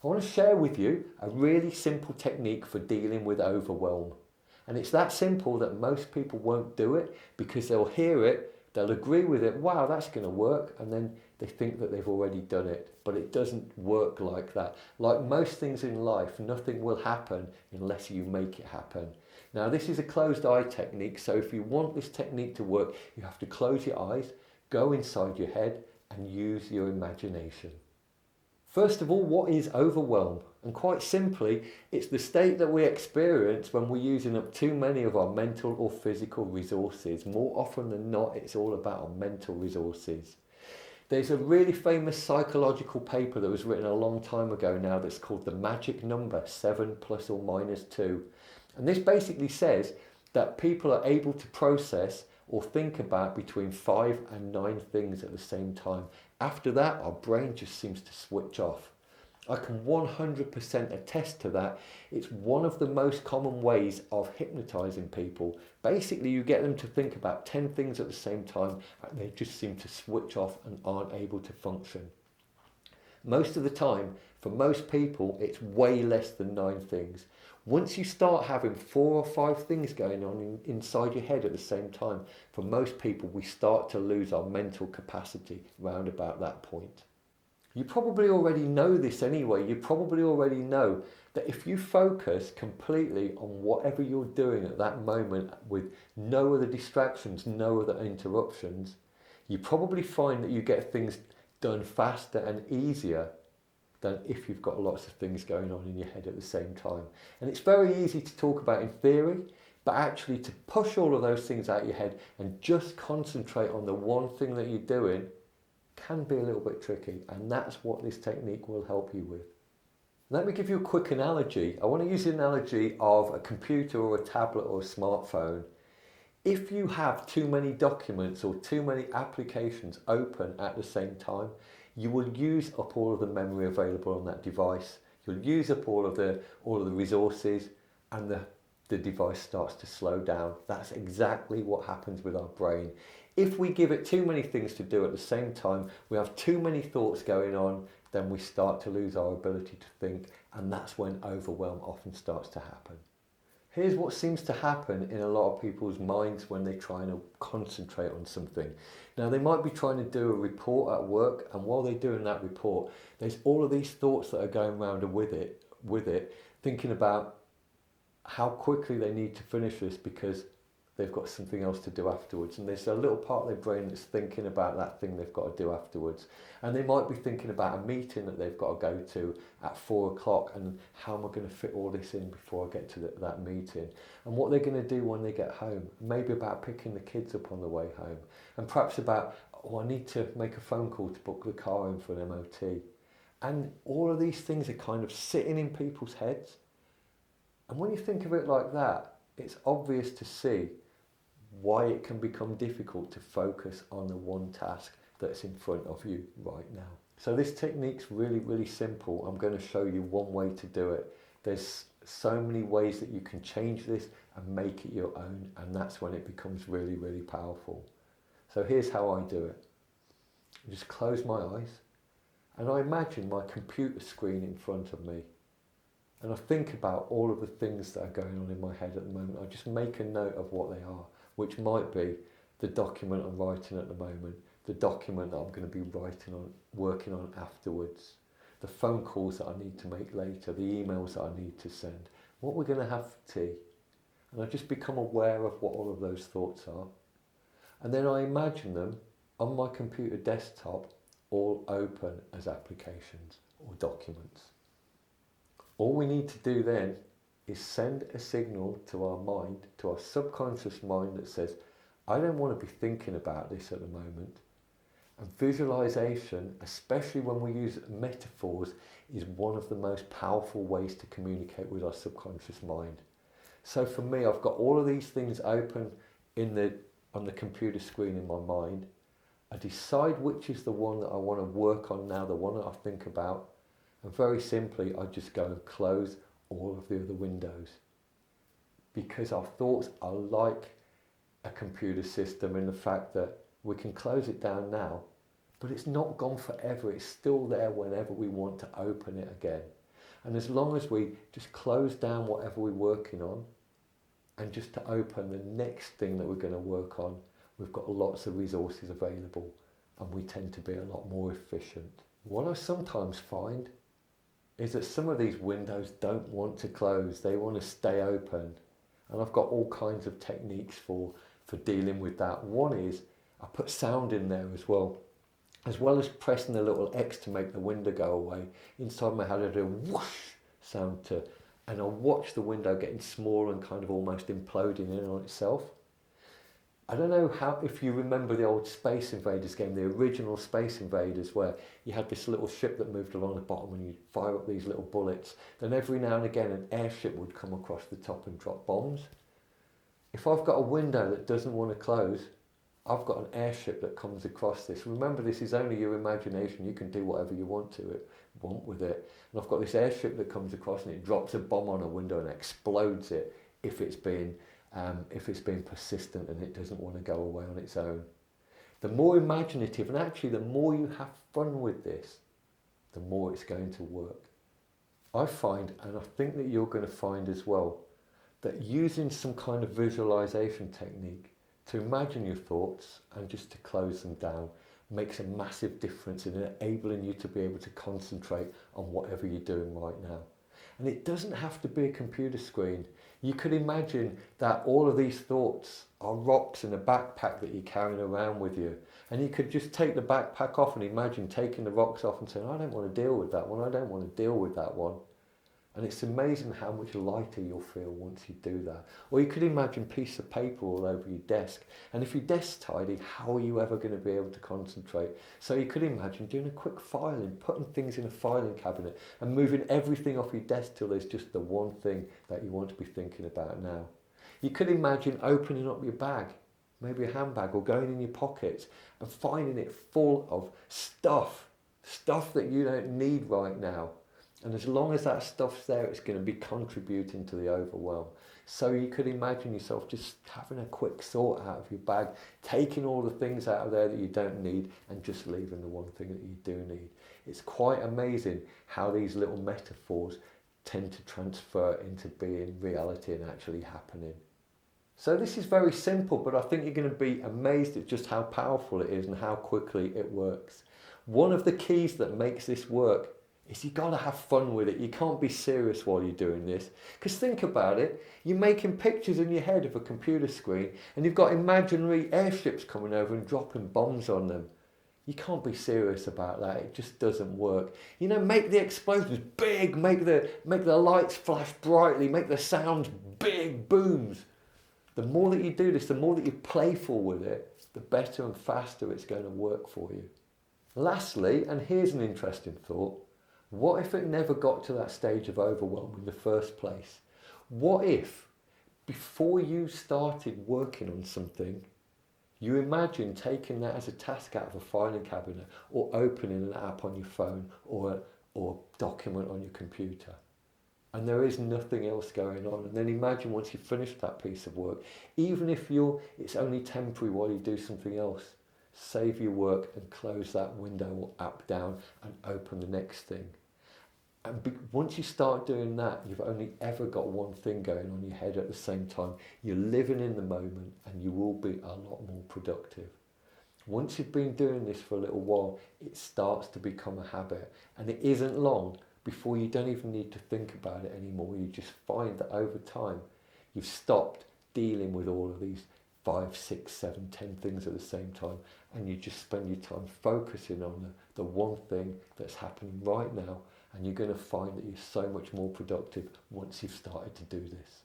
I want to share with you a really simple technique for dealing with overwhelm. And it's that simple that most people won't do it because they'll hear it, they'll agree with it, wow, that's going to work, and then they think that they've already done it. But it doesn't work like that. Like most things in life, nothing will happen unless you make it happen. Now, this is a closed eye technique, so if you want this technique to work, you have to close your eyes, go inside your head, and use your imagination. First of all, what is overwhelm? And quite simply, it's the state that we experience when we're using up too many of our mental or physical resources. More often than not, it's all about our mental resources. There's a really famous psychological paper that was written a long time ago now that's called The Magic Number, 7 plus or minus 2. And this basically says that people are able to process or think about between 5 and 9 things at the same time. After that, our brain just seems to switch off. I can 100% attest to that. It's one of the most common ways of hypnotizing people. Basically, you get them to think about 10 things at the same time and they just seem to switch off and aren't able to function. Most of the time, for most people, it's way less than 9 things. Once you start having 4 or 5 things going on inside your head at the same time, for most people, we start to lose our mental capacity round about that point. You probably already know this anyway. You probably already know that if you focus completely on whatever you're doing at that moment with no other distractions, no other interruptions, you probably find that you get things done faster and easier than if you've got lots of things going on in your head at the same time. And it's very easy to talk about in theory, but actually to push all of those things out of your head and just concentrate on the one thing that you're doing can be a little bit tricky, and that's what this technique will help you with. Let me give you a quick analogy. I want to use the analogy of a computer or a tablet or a smartphone. If you have too many documents or too many applications open at the same time, you will use up all of the memory available on that device. You'll use up all of the resources, and the device starts to slow down. That's exactly what happens with our brain. If we give it too many things to do at the same time, we have too many thoughts going on, then we start to lose our ability to think, and that's when overwhelm often starts to happen. Here's what seems to happen in a lot of people's minds when they try and concentrate on something. Now, they might be trying to do a report at work, and while they're doing that report, there's all of these thoughts that are going around with it, thinking about how quickly they need to finish this because they've got something else to do afterwards. And there's a little part of their brain that's thinking about that thing they've got to do afterwards. And they might be thinking about a meeting that they've got to go to at 4 o'clock and how am I going to fit all this in before I get to that meeting? And what they're going to do when they get home. Maybe about picking the kids up on the way home. And perhaps about, I need to make a phone call to book the car in for an MOT. And all of these things are kind of sitting in people's heads. And when you think of it like that, it's obvious to see why it can become difficult to focus on the one task that's in front of you right now. So this technique's really, really simple. I'm going to show you one way to do it. There's so many ways that you can change this and make it your own, and that's when it becomes really, really powerful. So here's how I do it. I just close my eyes and I imagine my computer screen in front of me. And I think about all of the things that are going on in my head at the moment. I just make a note of what they are, which might be the document I'm writing at the moment, the document that I'm going to be working on afterwards, the phone calls that I need to make later, the emails that I need to send, what we're going to have for tea. And I just become aware of what all of those thoughts are. And then I imagine them on my computer desktop, all open as applications or documents. All we need to do then is send a signal to our mind, to our subconscious mind that says, I don't want to be thinking about this at the moment. And visualization, especially when we use metaphors, is one of the most powerful ways to communicate with our subconscious mind. So for me, I've got all of these things open on the computer screen in my mind. I decide which is the one that I want to work on now, the one that I think about. And very simply, I just go and close all of the other windows. Because our thoughts are like a computer system in the fact that we can close it down now, but it's not gone forever. It's still there whenever we want to open it again. And as long as we just close down whatever we're working on and just to open the next thing that we're going to work on, we've got lots of resources available and we tend to be a lot more efficient. What I sometimes find is that some of these windows don't want to close, they want to stay open. And I've got all kinds of techniques for dealing with that. One is I put sound in there as well as pressing the little X to make the window go away. Inside my head I do a whoosh sound to, and I'll watch the window getting smaller and kind of almost imploding in on itself. I don't know if you remember the old Space Invaders game, the original Space Invaders, where you had this little ship that moved along the bottom and you'd fire up these little bullets. Then every now and again an airship would come across the top and drop bombs. If I've got a window that doesn't want to close, I've got an airship that comes across this. Remember, this is only your imagination. You can do whatever you want with it. And I've got this airship that comes across and it drops a bomb on a window and explodes it if it's being persistent and it doesn't want to go away on its own. The more imaginative, and actually the more you have fun with this, the more it's going to work. I find, and I think that you're going to find as well, that using some kind of visualization technique to imagine your thoughts and just to close them down makes a massive difference in enabling you to be able to concentrate on whatever you're doing right now. And it doesn't have to be a computer screen. You could imagine that all of these thoughts are rocks in a backpack that you're carrying around with you. And you could just take the backpack off and imagine taking the rocks off and saying, I don't want to deal with that one, I don't want to deal with that one. And it's amazing how much lighter you'll feel once you do that. Or you could imagine a piece of paper all over your desk. And if your desk's tidy, how are you ever going to be able to concentrate? So you could imagine doing a quick filing, putting things in a filing cabinet and moving everything off your desk till there's just the one thing that you want to be thinking about now. You could imagine opening up your bag, maybe a handbag, or going in your pockets and finding it full of stuff that you don't need right now. And as long as that stuff's there, it's going to be contributing to the overwhelm. So you could imagine yourself just having a quick sort out of your bag, taking all the things out of there that you don't need and just leaving the one thing that you do need. It's quite amazing how these little metaphors tend to transfer into being reality and actually happening. So this is very simple, but I think you're going to be amazed at just how powerful it is and how quickly it works. One of the keys that makes this work is you've got to have fun with it. You can't be serious while you're doing this. Because think about it, you're making pictures in your head of a computer screen and you've got imaginary airships coming over and dropping bombs on them. You can't be serious about that. It just doesn't work. You know, make the explosions big, make the lights flash brightly, make the sounds big booms. The more that you do this, the more that you're playful with it, the better and faster it's going to work for you. Lastly, and here's an interesting thought, what if it never got to that stage of overwhelm in the first place? What if, before you started working on something, you imagine taking that as a task out of a filing cabinet or opening an app on your phone or document on your computer, and there is nothing else going on? And then imagine once you've finished that piece of work, even if it's only temporary while you do something else, save your work and close that window or app down and open the next thing. And once you start doing that, you've only ever got one thing going on in your head at the same time. You're living in the moment and you will be a lot more productive. Once you've been doing this for a little while, it starts to become a habit. And it isn't long before you don't even need to think about it anymore. You just find that over time, you've stopped dealing with all of these 5, 6, 7, 10 things at the same time, and you just spend your time focusing on the one thing that's happening right now, and you're going to find that you're so much more productive once you've started to do this.